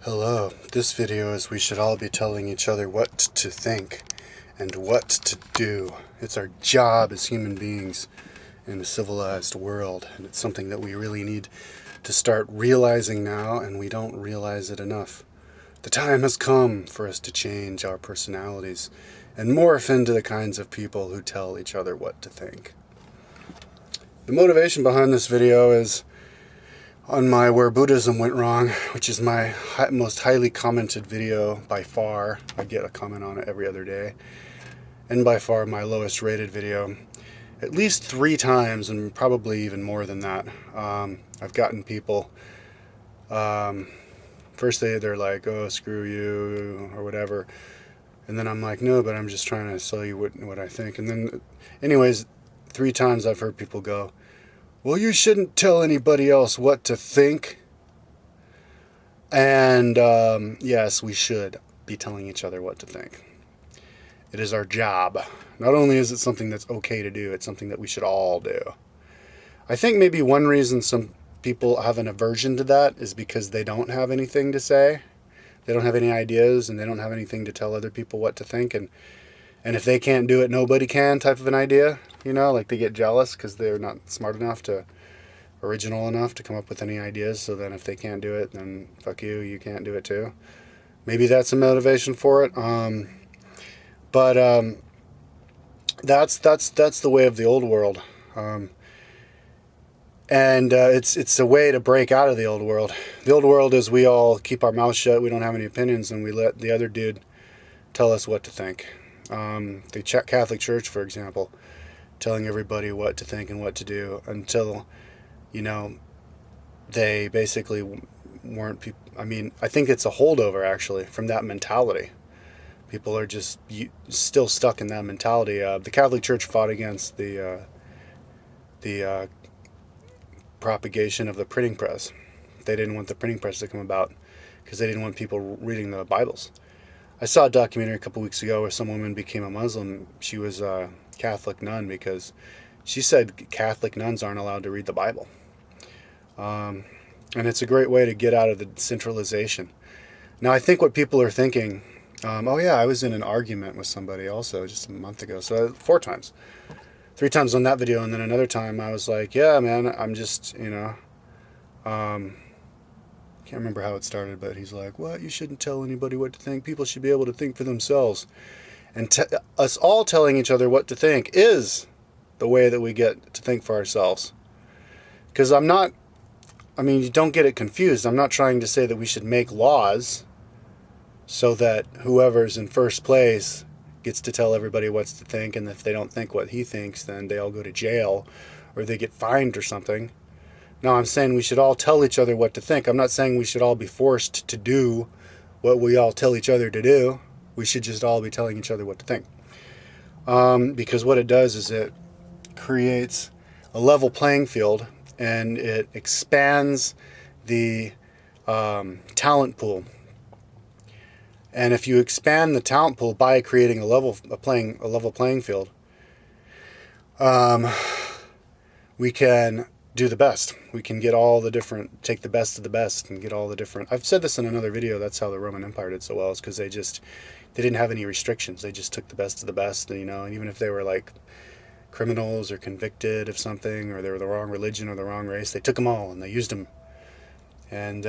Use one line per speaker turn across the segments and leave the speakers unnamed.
Hello, this video is we should all be telling each other what to think and what to do. It's our job as human beings in a civilized world, and it's something that we really need to start realizing now, and we don't realize it enough. The time has come for us to change our personalities and morph into the kinds of people who tell each other what to think. The motivation behind this video is on my Where Buddhism Went Wrong, which is my most highly commented video by far. I get a comment on it every other day. And by far my lowest rated video. At least 3 times, and probably even more than that. I've gotten people, first they're like, oh, screw you, or whatever. And then I'm like, no, but I'm just trying to tell you what I think. And then, anyways, 3 times I've heard people go, well, you shouldn't tell anybody else what to think. And yes, we should be telling each other what to think. It is our job. Not only is it something that's okay to do, it's something that we should all do. I think maybe one reason some people have an aversion to that is because they don't have anything to say. They don't have any ideas, and they don't have anything to tell other people what to think. And if they can't do it, nobody can type of an idea. You know, like they get jealous because they're not smart enough original enough to come up with any ideas. So then if they can't do it, then fuck you, you can't do it too. Maybe that's a motivation for it. But that's the way of the old world. And it's a way to break out of the old world. The old world is we all keep our mouth shut, we don't have any opinions, and we let the other dude tell us what to think. The Catholic Church, for example, telling everybody what to think and what to do until, you know, they basically weren't people. I mean, I think it's a holdover, actually, from that mentality. People are just still stuck in that mentality. The Catholic Church fought against the propagation of the printing press. They didn't want the printing press to come about because they didn't want people reading the Bibles. I saw a documentary a couple weeks ago where some woman became a Muslim. She was a Catholic nun because she said Catholic nuns aren't allowed to read the Bible. And it's a great way to get out of the centralization. Now, I think what people are thinking, oh yeah, I was in an argument with somebody also just a month ago. So 4 times. 3 times on that video, and then another time I was like, yeah, man, I'm just, you know, can't remember how it started, but he's like, what? You shouldn't tell anybody what to think. People should be able to think for themselves. And us all telling each other what to think is the way that we get to think for ourselves. Because you don't get it confused. I'm not trying to say that we should make laws so that whoever's in first place gets to tell everybody what to think, and if they don't think what he thinks, then they all go to jail or they get fined or something. No, I'm saying we should all tell each other what to think. I'm not saying we should all be forced to do what we all tell each other to do. We should just all be telling each other what to think. Because what it does is it creates a level playing field, and it expands the talent pool. And if you expand the talent pool by creating a level playing field, we can do the best. We can get all the different, take the best of the best and get all the different. I've said this in another video. That's how the Roman Empire did so well, is because they didn't have any restrictions. They just took the best of the best, you know. And even if they were like criminals or convicted of something, or they were the wrong religion or the wrong race, they took them all and they used them. And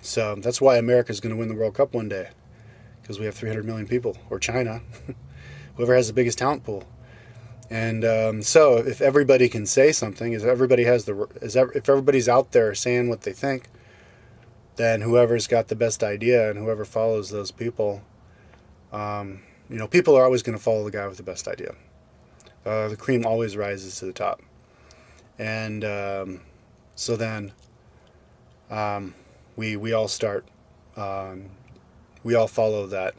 so that's why America's going to win the World Cup one day. Because we have 300 million people, or China, whoever has the biggest talent pool. And so if everybody can say something, if everybody's out there saying what they think, then whoever's got the best idea and whoever follows those people, people are always going to follow the guy with the best idea. The cream always rises to the top. And so then we all start. We all follow that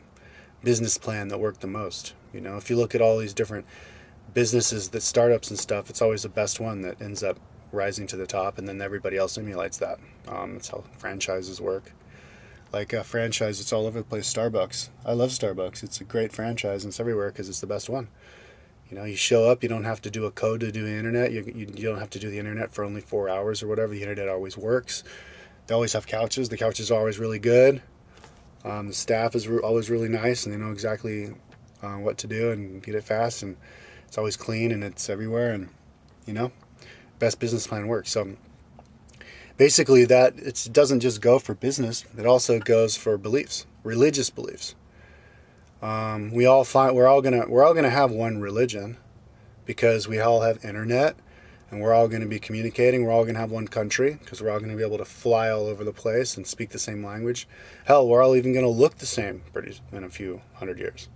business plan that worked the most. You know, if you look at all these different businesses, that startups and stuff, it's always the best one that ends up rising to the top, and then everybody else emulates that. That's how franchises work. Like a franchise, it's all over the place. Starbucks. I love Starbucks. It's a great franchise, and it's everywhere because it's the best one. You know, you show up, you don't have to do a code to do the internet. You don't have to do the internet for only 4 hours or whatever. The internet always works. They always have couches. The couches are always really good. The staff is always really nice, and they know exactly what to do and get it fast, and it's always clean and it's everywhere, and you know, best business plan works. So basically, that it doesn't just go for business; it also goes for beliefs, religious beliefs. We're all gonna have one religion because we all have internet, and we're all going to be communicating. We're all going to have one country because we're all going to be able to fly all over the place and speak the same language. Hell, we're all even going to look the same in a few hundred years.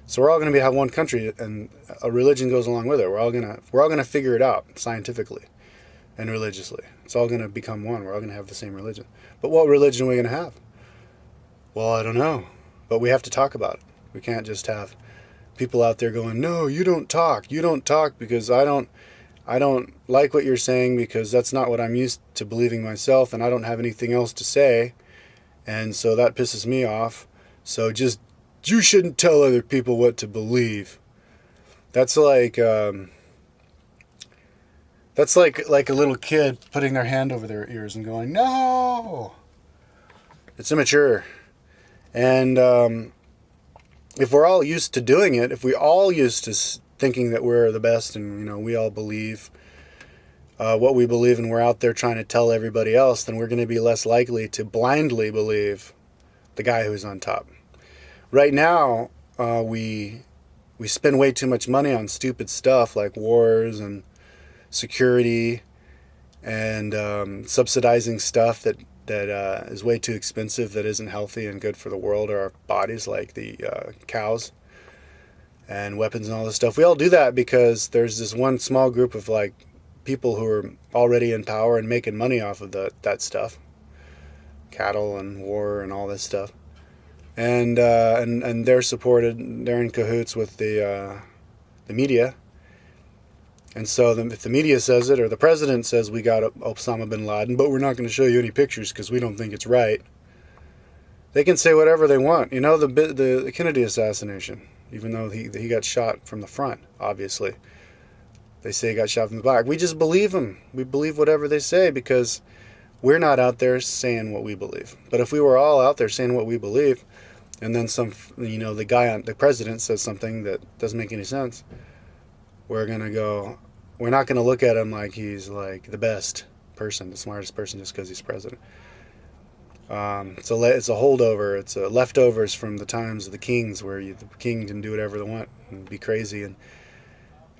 So we're all going to have one country, and a religion goes along with it. We're all gonna figure it out scientifically and religiously. It's all going to become one. We're all going to have the same religion. But what religion are we going to have? Well, I don't know. But we have to talk about it. We can't just have people out there going, no, you don't talk. You don't talk because I don't like what you're saying because that's not what I'm used to believing myself, and I don't have anything else to say, and so that pisses me off. So just, you shouldn't tell other people what to believe. That's like a little kid putting their hand over their ears and going, no. It's immature. And if we're all used to doing it, if we all used to thinking that we're the best and we all believe what we believe and we're out there trying to tell everybody else, then we're going to be less likely to blindly believe the guy who's on top. Right now, we spend way too much money on stupid stuff like wars and security and subsidizing stuff that is way too expensive, that isn't healthy and good for the world or our bodies, like the cows and weapons and all this stuff. We all do that because there's this one small group of like people who are already in power and making money off of that stuff, cattle and war and all this stuff, and they're supported. They're in cahoots with the media. And so if the media says it, or the president says we got Osama bin Laden, but we're not going to show you any pictures because we don't think it's right, they can say whatever they want. The Kennedy assassination, even though he got shot from the front, obviously. They say he got shot from the back. We just believe them. We believe whatever they say because we're not out there saying what we believe. But if we were all out there saying what we believe, and then the president says something that doesn't make any sense, we're not going to look at him like he's like the best person, the smartest person, just because he's president. It's a holdover. It's leftovers from the times of the kings, where the king can do whatever they want and be crazy,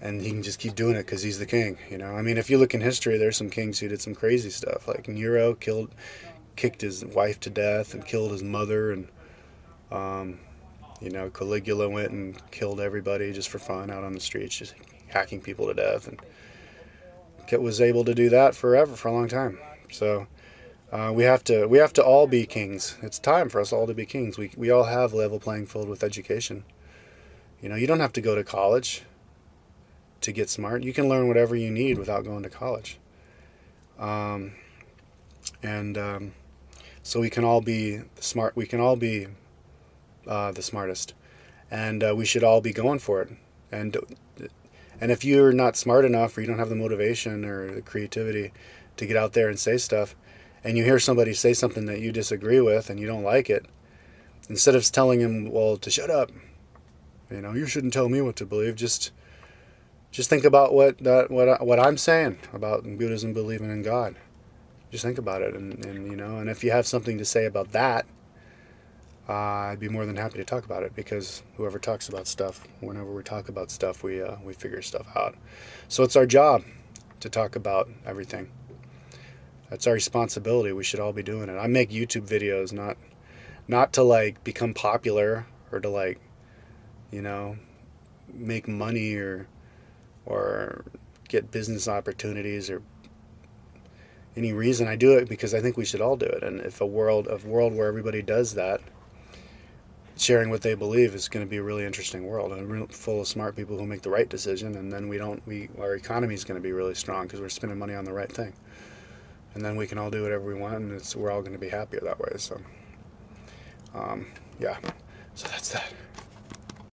and he can just keep doing it because he's the king. I mean, if you look in history, there's some kings who did some crazy stuff. Like Nero kicked his wife to death and killed his mother, and Caligula went and killed everybody just for fun out on the streets, just hacking people to death, and was able to do that for a long time. So we have to all be kings. It's time for us all to be kings. We all have a level playing field with education. You don't have to go to college to get smart. You can learn whatever you need without going to college. So we can all be smart. We can all be the smartest, and we should all be going for it. And if you're not smart enough, or you don't have the motivation or the creativity to get out there and say stuff, and you hear somebody say something that you disagree with and you don't like it, instead of telling him, well, to shut up, you shouldn't tell me what to believe, just think about what I'm saying about Buddhism, believing in God. Just think about it, and if you have something to say about that, I'd be more than happy to talk about it, because whoever talks about stuff, whenever we talk about stuff, we figure stuff out. So it's our job to talk about everything. That's our responsibility. We should all be doing it. I make YouTube videos not to like become popular or to like, make money or get business opportunities or any reason. I do it because I think we should all do it. And if a world where everybody does that, sharing what they believe, is going to be a really interesting world, and full of smart people who make the right decision, and then our economy is going to be really strong because we're spending money on the right thing, and then we can all do whatever we want, and we're all going to be happier that way. So yeah, so that's that.